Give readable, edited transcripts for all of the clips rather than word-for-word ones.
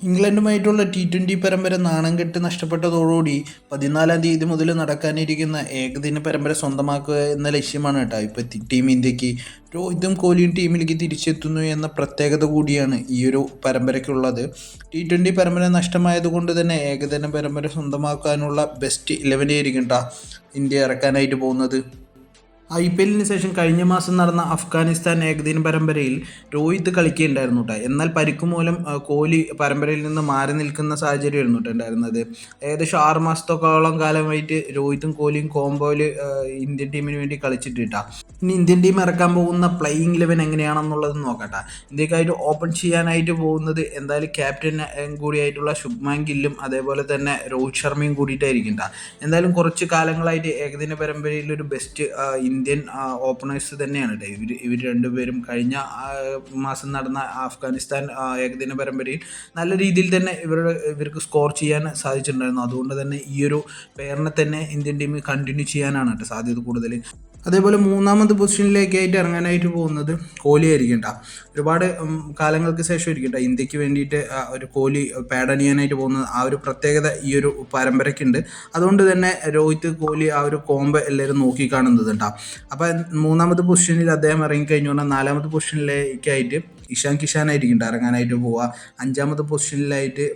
ഇംഗ്ലണ്ടുമായിട്ടുള്ള T20 പരമ്പര നാണം കെട്ട് നഷ്ടപ്പെട്ടതോടുകൂടി 14-ാം തീയതി മുതൽ നടക്കാനിരിക്കുന്ന ഏകദിന പരമ്പര സ്വന്തമാക്കുക എന്ന ലക്ഷ്യമാണ് കേട്ടോ ഇപ്പോൾ ടീം ഇന്ത്യക്ക്. രോഹിതും കോഹ്ലിയും ടീമിലേക്ക് തിരിച്ചെത്തുന്നു എന്ന പ്രത്യേകത കൂടിയാണ് ഈ ഒരു പരമ്പരയ്ക്കുള്ളത്. T20 പരമ്പര നഷ്ടമായതുകൊണ്ട് തന്നെ ഏകദിന പരമ്പര സ്വന്തമാക്കാനുള്ള ബെസ്റ്റ് 11 ആയിരിക്കും കേട്ടോ ഇന്ത്യ ഇറക്കാനായിട്ട് പോകുന്നത്. IPL-ന് ശേഷം കഴിഞ്ഞ മാസം നടന്ന അഫ്ഗാനിസ്ഥാൻ ഏകദിന പരമ്പരയിൽ രോഹിത് കളിക്കുകയുണ്ടായിരുന്നു കേട്ടോ. എന്നാൽ പരിക്ക് മൂലം കോഹ്ലി പരമ്പരയിൽ നിന്ന് മാറി നിൽക്കുന്ന സാഹചര്യമായിരുന്നു കേട്ടോ ഉണ്ടായിരുന്നത്. ഏകദേശം 6 മാസത്തോളം കാലമായിട്ട് രോഹിതും കോഹ്ലിയും കോംബോയിൽ ഇന്ത്യൻ ടീമിന് വേണ്ടി കളിച്ചിട്ട് കേട്ടോ. ഇനി ഇന്ത്യൻ ടീം ഇറക്കാൻ പോകുന്ന പ്ലേയിങ് 11 എങ്ങനെയാണെന്നുള്ളത് നോക്കട്ടെ. ഇന്ത്യക്കായിട്ട് ഓപ്പൺ ചെയ്യാനായിട്ട് പോകുന്നത് എന്തായാലും ക്യാപ്റ്റൻ കൂടിയായിട്ടുള്ള ശുഭ്മാൻ ഗില്ലും അതേപോലെ തന്നെ രോഹിത് ശർമ്മയും കൂടിയിട്ടായിരിക്കും കേട്ടോ. എന്തായാലും കുറച്ച് കാലങ്ങളായിട്ട് ഏകദിന പരമ്പരയിൽ ഒരു ബെസ്റ്റ് ഇന്ത്യൻ ഓപ്പണേഴ്സ് തന്നെയാണ് കേട്ടോ ഇവർ രണ്ടുപേരും. കഴിഞ്ഞ മാസം നടന്ന അഫ്ഗാനിസ്ഥാൻ ഏകദിന പരമ്പരയിൽ നല്ല രീതിയിൽ തന്നെ ഇവർക്ക് സ്കോർ ചെയ്യാൻ സാധിച്ചിട്ടുണ്ടായിരുന്നു. അതുകൊണ്ട് തന്നെ ഈ ഒരു പെയറിനെ തന്നെ ഇന്ത്യൻ ടീം കണ്ടിന്യൂ ചെയ്യാനാണ് കേട്ടോ സാധ്യത കൂടുതൽ. അതേപോലെ 3ാമത് പൊസിഷനിലേക്കായിട്ട് ഇറങ്ങാനായിട്ട് പോകുന്നത് കോഹ്ലി ആയിരിക്കും കേട്ടോ. ഒരുപാട് കാലങ്ങൾക്ക് ശേഷം ആയിരിക്കും കേട്ടോ ഇന്ത്യക്ക് വേണ്ടിയിട്ട് ഒരു കോഹ്ലി പാഡണിയാനായിട്ട് പോകുന്നത്. ആ ഒരു പ്രത്യേകത ഈ ഒരു പരമ്പരയ്ക്കുണ്ട്. അതുകൊണ്ട് തന്നെ രോഹിത് കോഹ്ലി ആ ഒരു കോംബോ എല്ലാവരും നോക്കിക്കാണുന്നത് കേട്ടോ. അപ്പോൾ 3ാമത് പൊസിഷനിൽ അദ്ദേഹം ഇറങ്ങിക്കഴിഞ്ഞു പറഞ്ഞാൽ 4ാമത് പൊസിഷനിലേക്കായിട്ട് ഇഷാൻ കിഷാനായിരിക്കും ഇറങ്ങാനായിട്ട് പോവുക. 5ാമത് പൊസിഷനിലായിട്ട്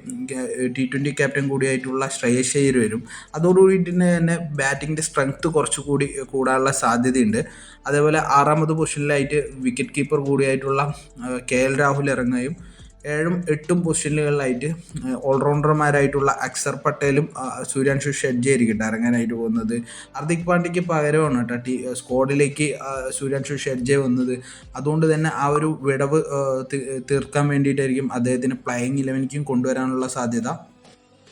T20 ക്യാപ്റ്റൻ കൂടിയായിട്ടുള്ള ശ്രേയസ് അയ്യർ വരും. അതോടുകൂടിയിട്ട് തന്നെ ബാറ്റിങ്ങിൻ്റെ സ്ട്രെങ്ത്ത് കുറച്ചുകൂടി കൂടാനുള്ള സാധ്യതയുണ്ട്. അതേപോലെ 6ാമത് പൊസിഷനിലായിട്ട് വിക്കറ്റ് കീപ്പർ കൂടിയായിട്ടുള്ള KL രാഹുൽ ഇറങ്ങുകയും 7ഉം 8ഉം പൊസിഷനുകളിലായിട്ട് ഓൾറൗണ്ടർമാരായിട്ടുള്ള അക്സർ പട്ടേലും സൂര്യാൻഷു ഷെഡ്ജി ആയിരിക്കും ഇറങ്ങാനായിട്ട് പോകുന്നത്. ഹാർദിക് പാണ്ഡ്യയ്ക്ക് പകരമാണ് കേട്ടോ സ്ക്വാഡിലേക്ക് സൂര്യാൻഷു ഷെഡ്ജി വന്നത്. അതുകൊണ്ട് തന്നെ ആ ഒരു വിടവ് തീർക്കാൻ വേണ്ടിയിട്ടായിരിക്കും അദ്ദേഹത്തിന് പ്ലേയിങ് 11ക്കും കൊണ്ടുവരാനുള്ള സാധ്യത.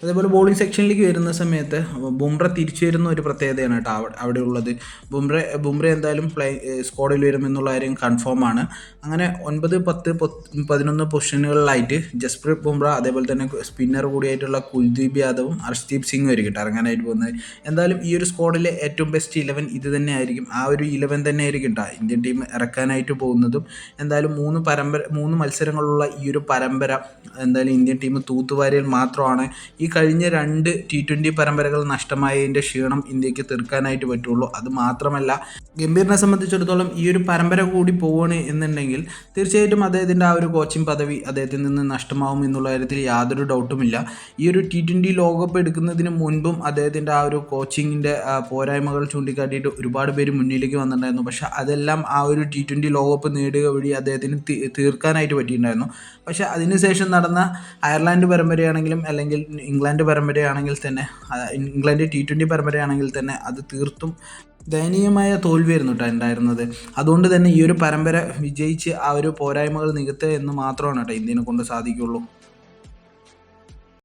അതേപോലെ ബോളിംഗ് സെക്ഷനിലേക്ക് വരുന്ന സമയത്ത് ബുംറ തിരിച്ചു വരുന്ന ഒരു പ്രത്യേകതയാണ് കേട്ടോ അവിടെ ഉള്ളത്. ബുംറ എന്തായാലും സ്ക്വാഡിൽ വരുമെന്നുള്ള കാര്യം കൺഫേം ആണ്. അങ്ങനെ 9, 10, 11 പൊസിഷനുകളിലായിട്ട് ജസ്പ്രീത് ബുംറ അതേപോലെ തന്നെ സ്പിന്നർ കൂടിയായിട്ടുള്ള കുൽദീപ് യാദവും ഹർഷ്ദീപ് സിംഗും ആയിരിക്കും കേട്ടോ ഇറങ്ങാനായിട്ട് പോകുന്നത്. എന്തായാലും ഈ ഒരു സ്ക്വാഡിലെ ഏറ്റവും ബെസ്റ്റ് 11 ഇത് തന്നെ ആയിരിക്കും. ആ ഒരു 11 തന്നെ ആയിരിക്കും കേട്ടോ ഇന്ത്യൻ ടീം ഇറക്കാനായിട്ട് പോകുന്നതും. എന്തായാലും 3 മത്സരങ്ങളുള്ള ഈ ഒരു പരമ്പര എന്തായാലും ഇന്ത്യൻ ടീം തൂത്തുവാരിയിൽ മാത്രമാണ് ഈ കഴിഞ്ഞ 2 T20 പരമ്പരകൾ നഷ്ടമായതിൻ്റെ ക്ഷീണം ഇന്ത്യക്ക് തീർക്കാനായിട്ട് പറ്റുള്ളൂ. അത് മാത്രമല്ല ഗംഭീറിനെ സംബന്ധിച്ചിടത്തോളം ഈ ഒരു പരമ്പര കൂടി പോവുകയാണ് എന്നുണ്ടെങ്കിൽ തീർച്ചയായിട്ടും അദ്ദേഹത്തിൻ്റെ ആ ഒരു കോച്ചിങ് പദവി അദ്ദേഹത്തിൽ നിന്ന് നഷ്ടമാവും എന്നുള്ള കാര്യത്തിൽ യാതൊരു ഡൗട്ടുമില്ല. ഈ ഒരു T20 ലോകകപ്പ് എടുക്കുന്നതിന് മുൻപും അദ്ദേഹത്തിൻ്റെ ആ ഒരു കോച്ചിങ്ങിൻ്റെ പോരായ്മകൾ ചൂണ്ടിക്കാട്ടിയിട്ട് ഒരുപാട് പേര് മുന്നിലേക്ക് വന്നിട്ടുണ്ടായിരുന്നു. പക്ഷേ അതെല്ലാം ആ ഒരു T20 ലോകകപ്പ് നേടുക വഴി അദ്ദേഹത്തിന് തീർക്കാനായിട്ട് പറ്റിയിട്ടുണ്ടായിരുന്നു. പക്ഷേ അതിനുശേഷം നടന്ന അയർലാൻഡ് പരമ്പരയാണെങ്കിലും അല്ലെങ്കിൽ ഇംഗ്ലണ്ട് പരമ്പരയാണെങ്കിൽ തന്നെ ഇംഗ്ലണ്ട് T20 പരമ്പരയാണെങ്കിൽ തന്നെ അത് തീർത്തും ദയനീയമായ തോൽവിയായിരുന്നു കേട്ടോ ഉണ്ടായിരുന്നത്. അതുകൊണ്ട് തന്നെ ഈ ഒരു പരമ്പര വിജയിച്ച് ആ ഒരു പോരായ്മകൾ നികത്തുക എന്ന് മാത്രമാണ് കേട്ടോ ഇന്ത്യനെ കൊണ്ട് സാധിക്കുള്ളൂ.